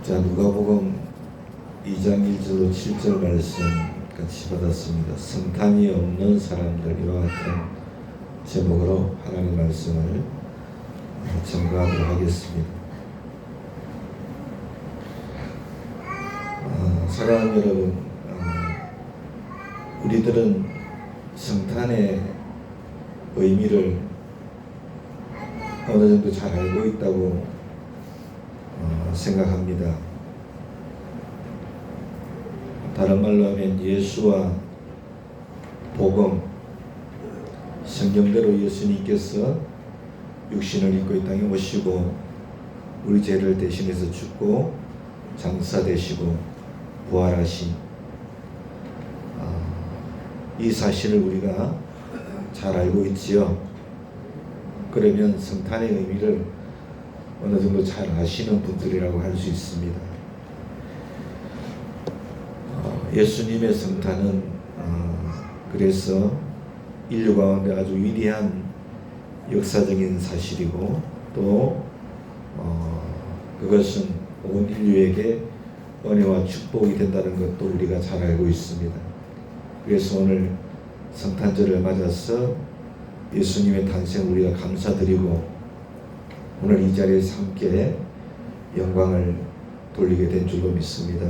자, 누가복음 2장 1절로 7절 말씀 같이 받았습니다. 성탄이 없는 사람들과 같은 제목으로 하나님의 말씀을 증거하도록 하겠습니다. 사랑하는 여러분, 우리들은 성탄의 의미를 어느 정도 잘 알고 있다고 생각합니다. 다른 말로 하면 예수와 복음, 성경대로 예수님께서 육신을 입고 이 땅에 오시고 우리 죄를 대신해서 죽고 장사되시고 부활하신 이 사실을 우리가 잘 알고 있지요. 그러면 성탄의 의미를 어느 정도 잘 아시는 분들이라고 할 수 있습니다. 예수님의 성탄은 그래서 인류 가운데 아주 위대한 역사적인 사실이고 또 그것은 온 인류에게 은혜와 축복이 된다는 것도 우리가 잘 알고 있습니다. 그래서 오늘 성탄절을 맞아서 예수님의 탄생 우리가 감사드리고 오늘 이 자리에서 함께 영광을 돌리게 된 줄로 믿습니다.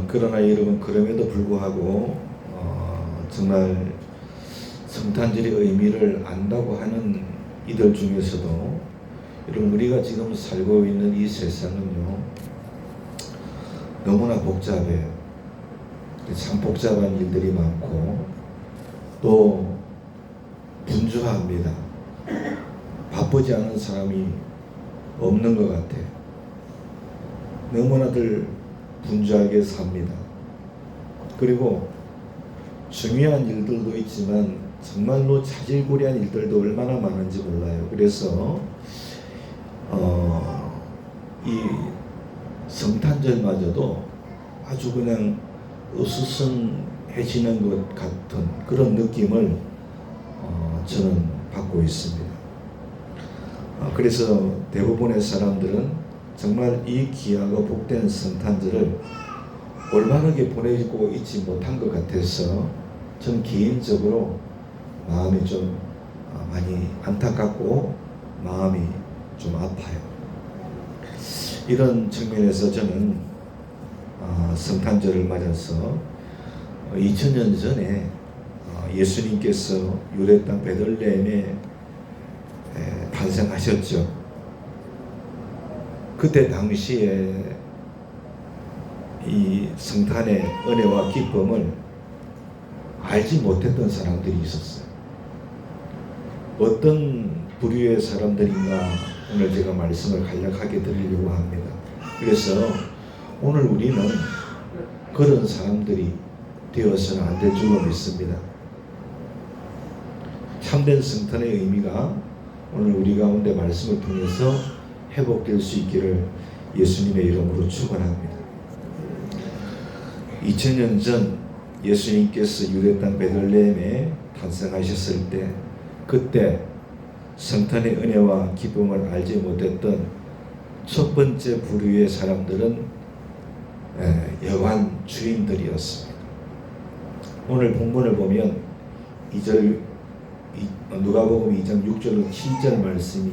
그러나 여러분, 그럼에도 불구하고 정말 성탄절의 의미를 안다고 하는 이들 중에서도 여러분, 우리가 지금 살고 있는 이 세상은요 너무나 복잡해요. 참 복잡한 일들이 많고 또 분주합니다. 바쁘지 않은 사람이 없는 것 같아요. 너무나들 분주하게 삽니다. 그리고 중요한 일들도 있지만 정말로 자질구레한 일들도 얼마나 많은지 몰라요. 그래서 이 성탄절마저도 아주 그냥 으스스해지는 것 같은 그런 느낌을 저는 받고 있습니다. 그래서 대부분의 사람들은 정말 이 귀하고 복된 성탄절을 올바르게 보내고 있지 못한 것 같아서 전 개인적으로 마음이 좀 많이 안타깝고 마음이 좀 아파요. 이런 측면에서 저는 성탄절을 맞아서 2000년 전에 예수님께서 유대 땅 베들레헴에 탄생하셨죠. 그때 당시에 이 성탄의 은혜와 기쁨을 알지 못했던 사람들이 있었어요. 어떤 부류의 사람들인가 오늘 제가 말씀을 간략하게 드리려고 합니다. 그래서 오늘 우리는 그런 사람들이 되어서는 안 될 줄로 믿습니다. 참된 성탄의 의미가 오늘 우리 가운데 말씀을 통해서 회복될 수 있기를 예수님의 이름으로 축원합니다. 2000년 전 예수님께서 유대 땅 베들레헴에 탄생하셨을 때 그때 성탄의 은혜와 기쁨을 알지 못했던 첫 번째 부류의 사람들은 여관 주인들이었습니다. 오늘 본문을 보면 2절 누가복음 2장 6절로 7절 말씀이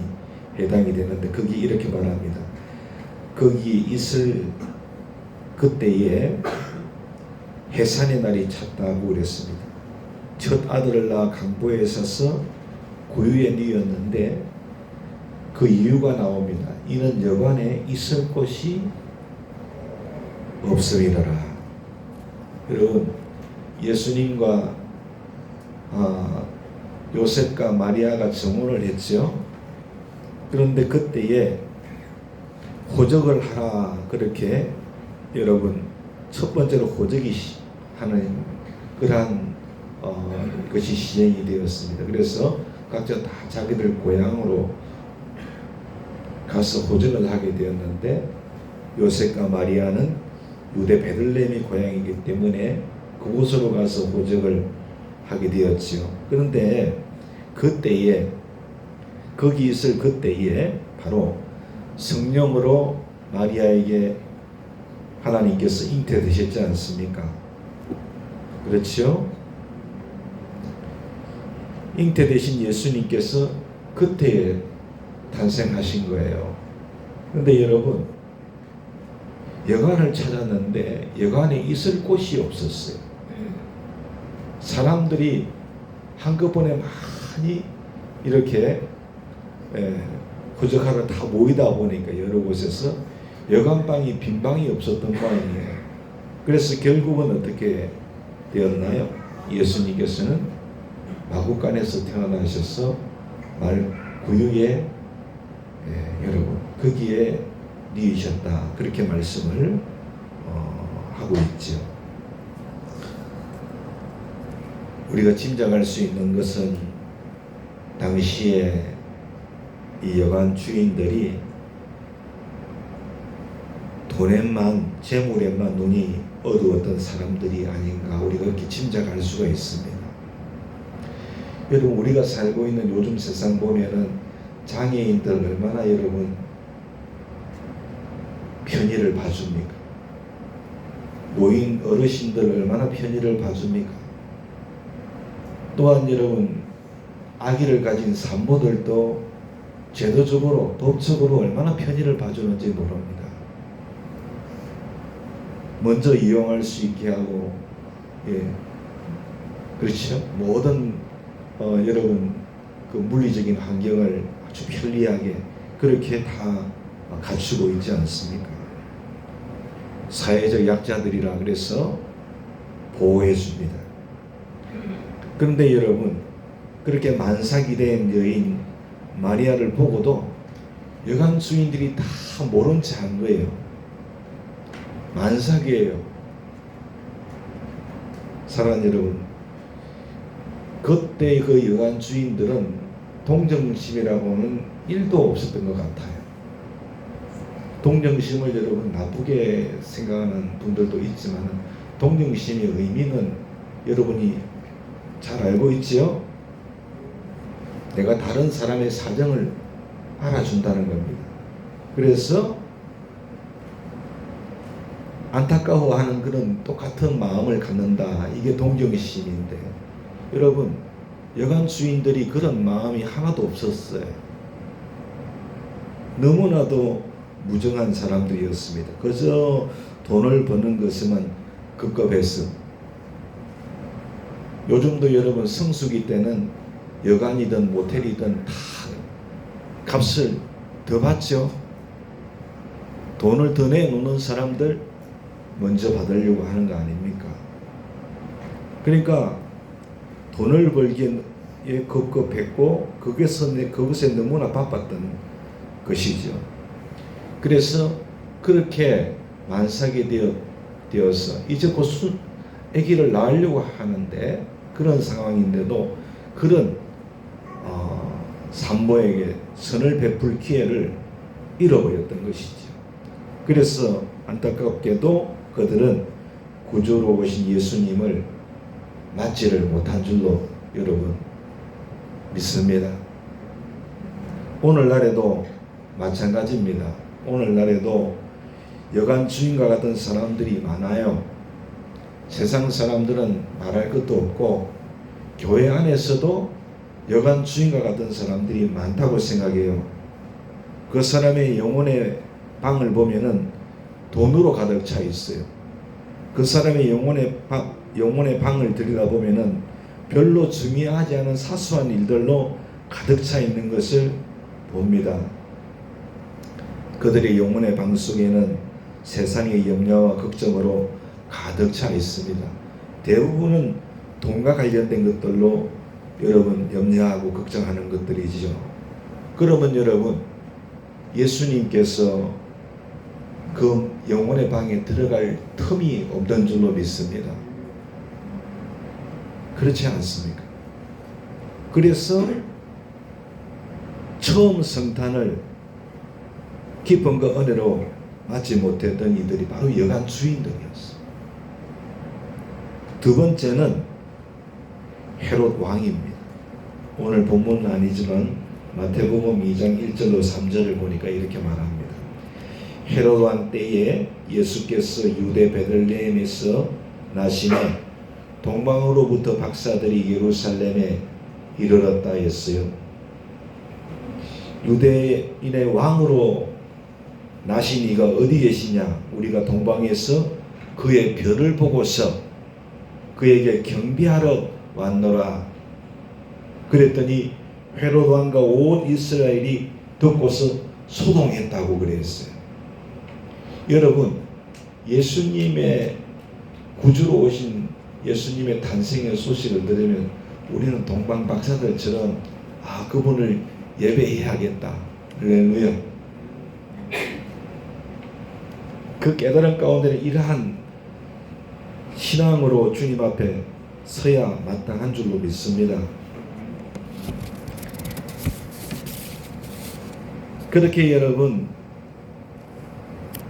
해당이 되는데 거기 이렇게 말합니다. 거기 있을 그때에 해산의 날이 찼다고 그랬습니다. 첫 아들을 낳아 강보에 서서 고유에 누웠는데 그 이유가 나옵니다. 이는 여관에 있을 곳이 없음이더라. 여러분, 예수님과 요셉과 마리아가 정혼을 했죠. 그런데 그때에 호적을 하라 그렇게 여러분 첫 번째로 호적이 하는 그러한 것이 시행이 되었습니다. 그래서 각자 다 자기들 고향으로 가서 호적을 하게 되었는데 요셉과 마리아는 유대 베들레헴이 고향이기 때문에 그곳으로 가서 호적을 하게 되었지요. 그런데 그때에 거기 있을 그때에 바로 성령으로 마리아에게 하나님께서 잉태되셨지 않습니까? 그렇죠? 잉태되신 예수님께서 그때에 탄생하신 거예요. 그런데 여러분, 여관을 찾았는데 여관에 있을 곳이 없었어요. 사람들이 한꺼번에 많이 이렇게 구적하러 다 모이다 보니까 여러 곳에서 여관방이 빈 방이 없었던 모양이에요. 그래서 결국은 어떻게 되었나요? 예수님께서는 마구간에서 태어나셔서 구유에 여러분 거기에 누이셨다, 그렇게 말씀을 하고 있죠. 우리가 짐작할 수 있는 것은 당시에 이 여관 주인들이 돈에만, 재물에만 눈이 어두웠던 사람들이 아닌가, 우리가 그렇게 짐작할 수가 있습니다. 여러분, 우리가 살고 있는 요즘 세상 보면은 장애인들 얼마나 여러분 편의를 봐줍니까? 노인 어르신들 얼마나 편의를 봐줍니까? 또한 여러분, 아기를 가진 산모들도 제도적으로, 법적으로 얼마나 편의를 봐주는지 모릅니다. 먼저 이용할 수 있게 하고, 그렇죠? 모든 여러분 그 물리적인 환경을 아주 편리하게 그렇게 다 갖추고 있지 않습니까? 사회적 약자들이라 그래서 보호해 줍니다. 그런데 여러분, 그렇게 만삭이 된 여인 마리아를 보고도 여관 주인들이 다 모른 채 한 거예요. 만삭이에요. 사랑하는 여러분, 그때 그 여관 주인들은 동정심이라고는 1도 없었던 것 같아요. 동정심을 여러분 나쁘게 생각하는 분들도 있지만, 동정심의 의미는 여러분이 잘 알고 있지요? 내가 다른 사람의 사정을 알아준다는 겁니다. 그래서 안타까워하는 그런 똑같은 마음을 갖는다, 이게 동정심인데, 여러분, 여관 주인들이 그런 마음이 하나도 없었어요. 너무나도 무정한 사람들이었습니다. 그저 돈을 버는 것에만 급급해서. 요즘도 여러분 성수기 때는 여관이든 모텔이든 다 값을 더 받죠. 돈을 더 내놓는 사람들 먼저 받으려고 하는 거 아닙니까? 그러니까 돈을 벌기에 급급했고 그것에 너무나 바빴던 것이죠. 그래서 그렇게 만삭이 되어서 이제 곧 아기를 낳으려고 하는데, 그런 상황인데도 그런 산모에게 선을 베풀 기회를 잃어버렸던 것이죠. 그래서 안타깝게도 그들은 구주로 오신 예수님을 맞지를 못한 줄로 여러분 믿습니다. 오늘날에도 마찬가지입니다. 오늘날에도 여관 주인과 같은 사람들이 많아요. 세상 사람들은 말할 것도 없고, 교회 안에서도 여관 주인과 같은 사람들이 많다고 생각해요. 그 사람의 영혼의 방을 보면은 돈으로 가득 차 있어요. 그 사람의 영혼의 방을 들여다보면은 별로 중요하지 않은 사소한 일들로 가득 차 있는 것을 봅니다. 그들의 영혼의 방 속에는 세상의 염려와 걱정으로 가득 차 있습니다. 대부분은 돈과 관련된 것들로 여러분 염려하고 걱정하는 것들이죠. 그러면 여러분, 예수님께서 그 영혼의 방에 들어갈 틈이 없던 줄로 믿습니다. 그렇지 않습니까? 그래서 처음 성탄을 깊은 그 은혜로 맞지 못했던 이들이 바로 여관 주인들이었어요. 두 번째는 헤롯 왕입니다. 오늘 본문은 아니지만 마태복음 2장 1절로 3절을 보니까 이렇게 말합니다. 헤롯 왕 때에 예수께서 유대 베들레헴에서 나심에 동방으로부터 박사들이 예루살렘에 이르렀다 했어요. 유대인의 왕으로 나신 이가 어디 계시냐? 우리가 동방에서 그의 별을 보고서 그에게 경배하러 왔노라. 그랬더니 헤롯 왕과 온 이스라엘이 듣고서 소동했다고 그랬어요. 여러분, 예수님의 구주로 오신 예수님의 탄생의 소식을 들으면 우리는 동방 박사들처럼 그분을 예배해야겠다. 할렐루야. 그 깨달음 가운데는 이러한 신앙으로 주님 앞에 서야 마땅한 줄로 믿습니다. 그렇게 여러분,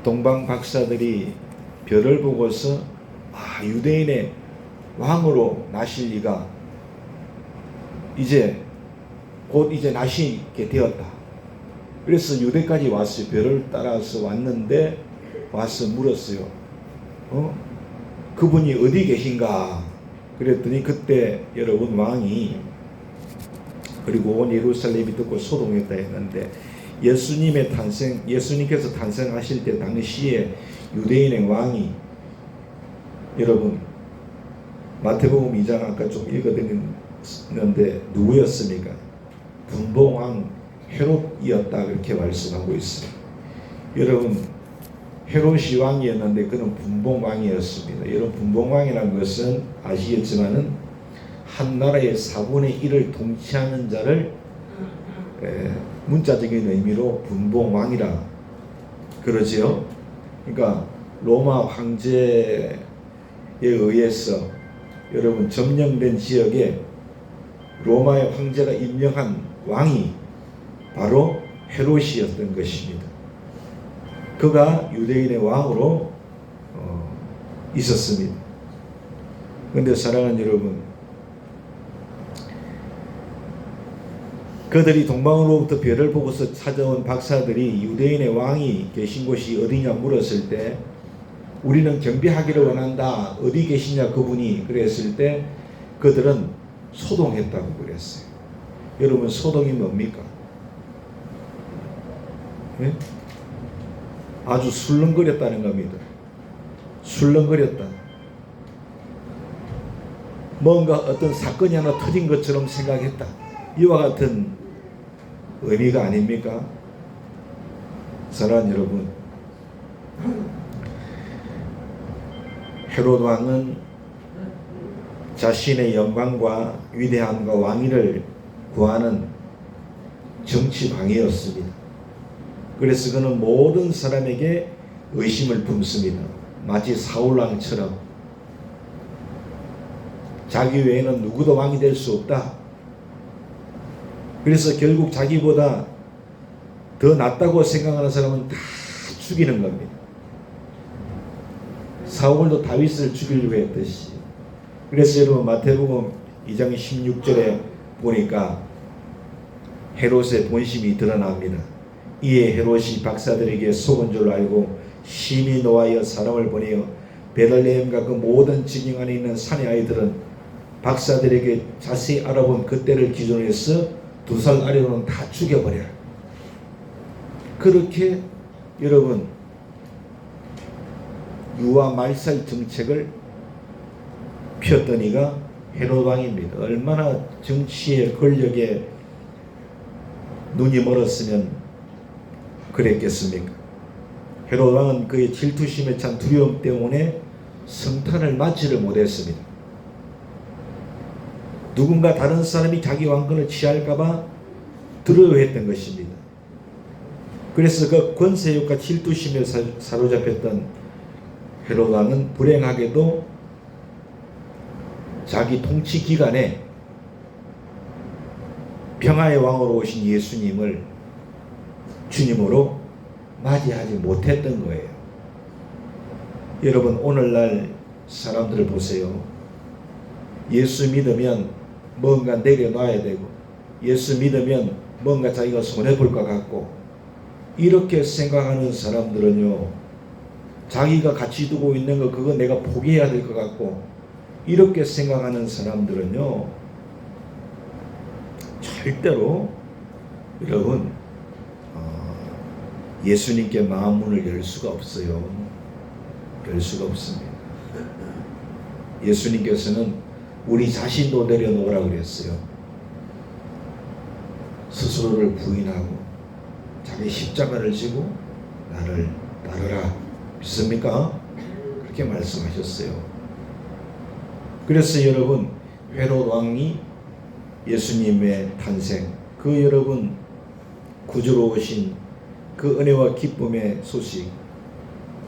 동방 박사들이 별을 보고서 유대인의 왕으로 나실 이가 곧 이제 나시게 되었다. 그래서 유대까지 왔어요. 별을 따라서 왔는데 와서 물었어요. 그분이 어디 계신가? 그랬더니 그때 여러분 왕이 그리고 온 예루살렘이 듣고 소동했다 했는데 예수님께서 탄생하실 때 당시에 유대인의 왕이 여러분 마태복음 2장 아까 좀 읽어드렸는데 누구였습니까? 분봉왕 헤롯이었다 그렇게 말씀하고 있어요. 여러분 헤롯이 왕이었는데 그는 분봉왕이었습니다. 여러분 분봉왕이라는 것은 아시겠지만은 한 나라의 4분의 1을 통치하는 자를 문자적인 의미로 분봉왕이라 그러지요. 그러니까 로마 황제에 의해서 여러분 점령된 지역에 로마의 황제가 임명한 왕이 바로 헤롯이었던 것입니다. 그가 유대인의 왕으로 있었습니다. 그런데 사랑하는 여러분, 그들이 동방으로부터 별을 보고서 찾아온 박사들이 유대인의 왕이 계신 곳이 어디냐 물었을 때 우리는 경배하기를 원한다. 어디 계시냐 그분이 그랬을 때 그들은 소동했다고 그랬어요. 여러분 소동이 뭡니까? 예? 아주 술렁거렸다는 겁니다. 술렁거렸다. 뭔가 어떤 사건이 하나 터진 것처럼 생각했다. 이와 같은 의미가 아닙니까? 사랑하는 여러분, 헤롯 왕은 자신의 영광과 위대함과 왕위를 구하는 정치왕이었습니다. 그래서 그는 모든 사람에게 의심을 품습니다. 마치 사울왕처럼 자기 외에는 누구도 왕이 될 수 없다. 그래서 결국 자기보다 더 낫다고 생각하는 사람은 다 죽이는 겁니다. 사울도 다윗을 죽이려고 했듯이. 그래서 여러분 마태복음 2장 16절에 보니까 헤롯의 본심이 드러납니다. 이에 헤롯이 박사들에게 속은 줄 알고 심히 노하여 사람을 보내어 베들레헴과 그 모든 지경 안에 있는 산의 아이들은 박사들에게 자세히 알아본 그때를 기준으로 해서 2살 아래로는 다 죽여버려라. 그렇게 여러분 유아 말살 정책을 폈던 이가 헤롯 왕입니다. 얼마나 정치의 권력에 눈이 멀었으면 그랬겠습니까? 헤롯 왕은 그의 질투심에 찬 두려움 때문에 성탄을 맞지를 못했습니다. 누군가 다른 사람이 자기 왕권을 취할까봐 두려워했던 것입니다. 그래서 그 권세욕과 질투심에 사로잡혔던 헤롯 왕은 불행하게도 자기 통치 기간에 평화의 왕으로 오신 예수님을 주님으로 맞이하지 못했던 거예요. 여러분 오늘날 사람들을 보세요. 예수 믿으면 뭔가 내려놔야 되고 예수 믿으면 뭔가 자기가 손해볼 것 같고, 이렇게 생각하는 사람들은요, 자기가 가치 두고 있는 거 그거 내가 포기해야 될 것 같고, 이렇게 생각하는 사람들은요, 절대로 여러분 예수님께 마음 문을 열 수가 없어요. 열 수가 없습니다. 예수님께서는 우리 자신도 내려놓으라 그랬어요. 스스로를 부인하고 자기 십자가를 지고 나를 따르라. 믿습니까? 그렇게 말씀하셨어요. 그래서 여러분, 헤롯 왕이 예수님의 탄생, 그 여러분 구주로 오신 그 은혜와 기쁨의 소식,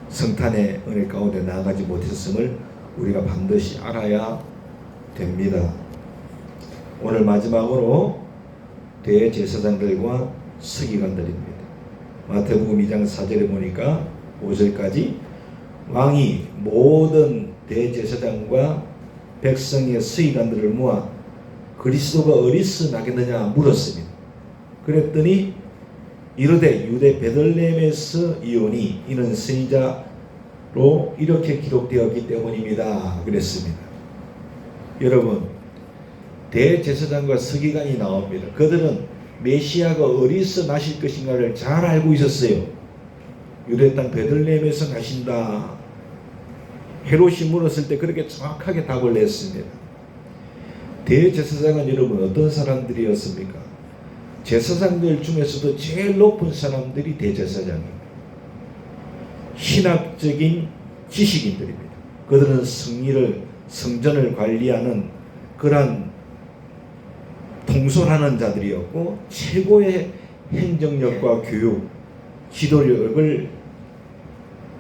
성탄의 은혜 가운데 나아가지 못했음을 우리가 반드시 알아야 됩니다. 오늘 마지막으로 대제사장들과 서기관들입니다. 마태복음 2장 4절에 보니까 5절까지 왕이 모든 대제사장과 백성의 서기관들을 모아 그리스도가 어디서 나겠느냐 물었습니다. 그랬더니 이르되 유대 베들레헴에서 이오니 이는 선지자로 이렇게 기록되었기 때문입니다. 그랬습니다. 여러분, 대제사장과 서기관이 나옵니다. 그들은 메시아가 어디서 나실 것인가를 잘 알고 있었어요. 유대 땅 베들레헴에서 나신다. 헤롯이 물었을 때 그렇게 정확하게 답을 냈습니다. 대제사장은 여러분 어떤 사람들이었습니까? 제사장들 중에서도 제일 높은 사람들이 대제사장입니다. 신학적인 지식인들입니다. 그들은 성전을 관리하는 그러한 통솔하는 자들이었고, 최고의 행정력과 교육, 지도력을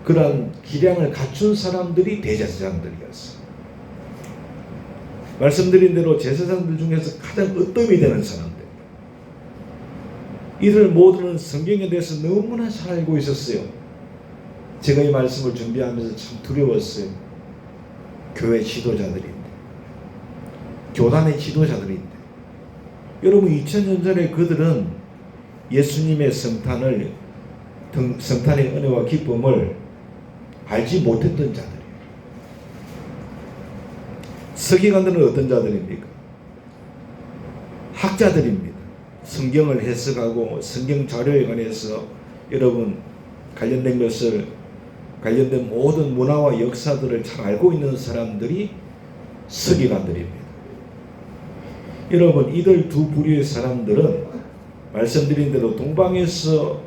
그러한 기량을 갖춘 사람들이 대제사장들이었어요. 말씀드린 대로 제사장들 중에서 가장 으뜸이 되는 사람들, 이들 모두는 성경에 대해서 너무나 잘 알고 있었어요. 제가 이 말씀을 준비하면서 참 두려웠어요. 교회 지도자들인데, 교단의 지도자들인데, 여러분 2000년 전에 그들은 예수님의 성탄의 은혜와 기쁨을 알지 못했던 자들이에요. 서기관들은 어떤 자들입니까? 학자들입니다. 성경을 해석하고 성경 자료에 관해서 여러분 관련된 모든 문화와 역사들을 잘 알고 있는 사람들이 서기관들입니다. 여러분, 이들 두 부류의 사람들은 말씀드린 대로 동방에서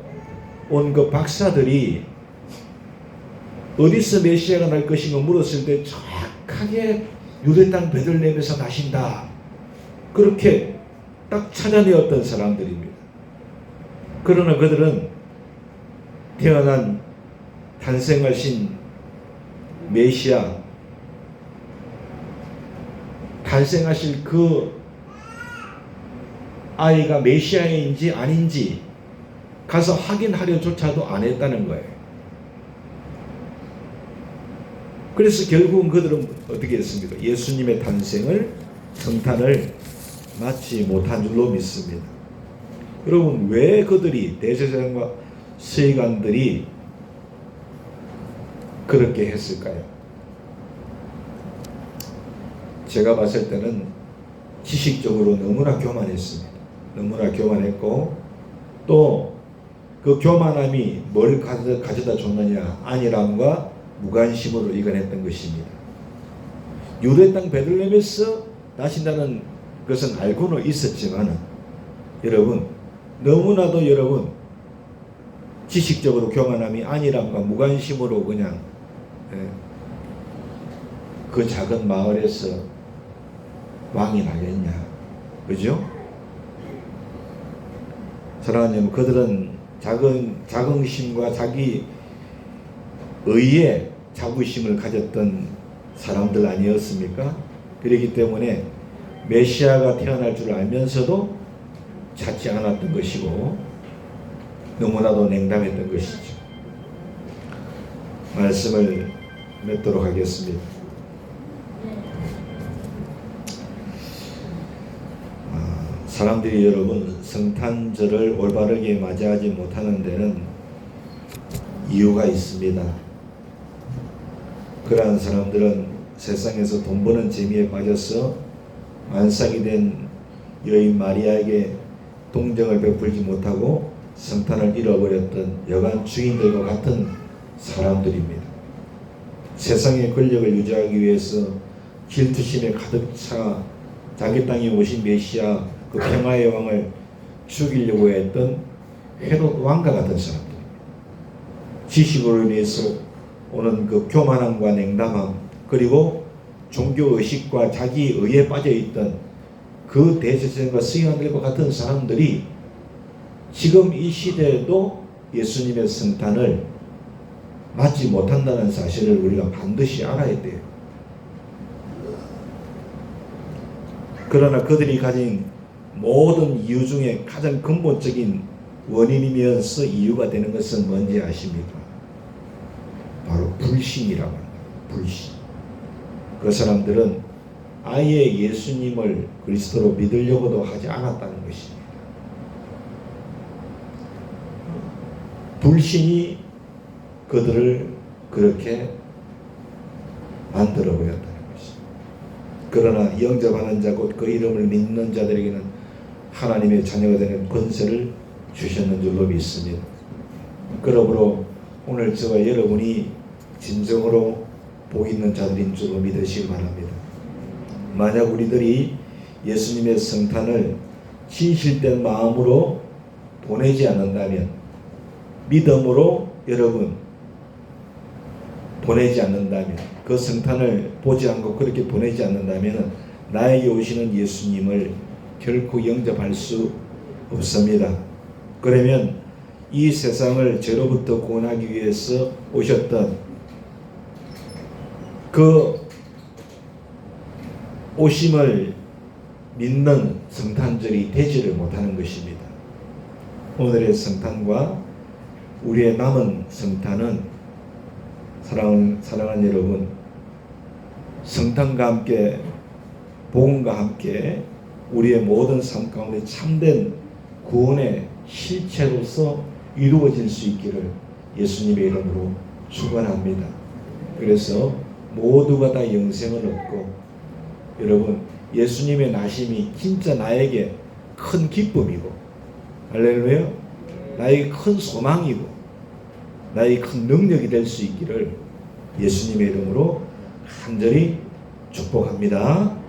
온 그 박사들이 어디서 메시아가 날 것인가 물었을 때 정확하게 유대 땅 베들레헴에서 나신다, 그렇게 딱 찾아내었던 사람들입니다. 그러나 그들은 탄생하신 메시아, 탄생하실 그 아이가 메시아인지 아닌지 가서 확인하려조차도 안 했다는 거예요. 그래서 결국은 그들은 어떻게 했습니까? 예수님의 탄생을, 성탄을 맞지 못한 줄로 믿습니다. 여러분, 왜 그들이, 대제사장과 서기관들이 그렇게 했을까요? 제가 봤을 때는 지식적으로 너무나 교만했습니다. 너무나 교만했고, 또 그 교만함이 뭘 가져다 줬느냐? 안일함과 무관심으로 이겨냈던 것입니다. 유대 땅 베들레헴에서 나신다는 것은 알고는 있었지만, 여러분 너무나도 여러분 지식적으로 교만함이 안일함과 무관심으로 그냥 그 작은 마을에서 왕이 나겠냐, 그죠? 사랑하는 그들은 자긍심과 자기 의에 자부심을 가졌던 사람들 아니었습니까? 그렇기 때문에 메시아가 태어날 줄 알면서도 찾지 않았던 것이고, 너무나도 냉담했던 것이죠. 말씀을 맺도록 하겠습니다. 사람들이 여러분 성탄절을 올바르게 맞이하지 못하는 데는 이유가 있습니다. 그러한 사람들은 세상에서 돈 버는 재미에 빠져서 만삭이 된 여인 마리아에게 동정을 베풀지 못하고 성탄을 잃어버렸던 여관 주인들과 같은 사람들입니다. 세상의 권력을 유지하기 위해서 질투심에 가득 차 자기 땅에 오신 메시아 그 평화의 왕을 죽이려고 했던 헤롯 왕과 같은 사람들, 지식으로 인해서 오는 그 교만함과 냉담함, 그리고 종교의식과 자기의에 빠져있던 그 대제사장과 서기관들과 같은 사람들이 지금 이 시대에도 예수님의 성탄을 맞지 못한다는 사실을 우리가 반드시 알아야 돼요. 그러나 그들이 가진 모든 이유 중에 가장 근본적인 원인이면서 이유가 되는 것은 뭔지 아십니까? 바로 불신이라고 합니다. 불신. 그 사람들은 아예 예수님을 그리스도로 믿으려고도 하지 않았다는 것입니다. 불신이 그들을 그렇게 만들어버렸다는 것입니다. 그러나 영접하는 자 곧 그 이름을 믿는 자들에게는 하나님의 자녀가 되는 권세를 주셨는 줄로 믿습니다. 그러므로 오늘 저와 여러분이 진정으로 복 있는 자들인 줄로 믿으시기 바랍니다. 만약 우리들이 예수님의 성탄을 진실된 마음으로 보내지 않는다면, 믿음으로 여러분 보내지 않는다면, 그 성탄을 보지 않고 그렇게 보내지 않는다면 나에게 오시는 예수님을 결코 영접할 수 없습니다. 그러면 이 세상을 죄로부터 구원하기 위해서 오셨던 그 오심을 믿는 성탄절이 되지를 못하는 것입니다. 오늘의 성탄과 우리의 남은 성탄은 사랑하는 여러분, 성탄과 함께 복음과 함께 우리의 모든 삶 가운데 참된 구원의 실체로서 이루어질 수 있기를 예수님의 이름으로 축원합니다. 그래서 모두가 다 영생을 얻고, 여러분 예수님의 나심이 진짜 나에게 큰 기쁨이고, 할렐루야, 나에게 큰 소망이고 나에게 큰 능력이 될 수 있기를 예수님의 이름으로 간절히 축복합니다.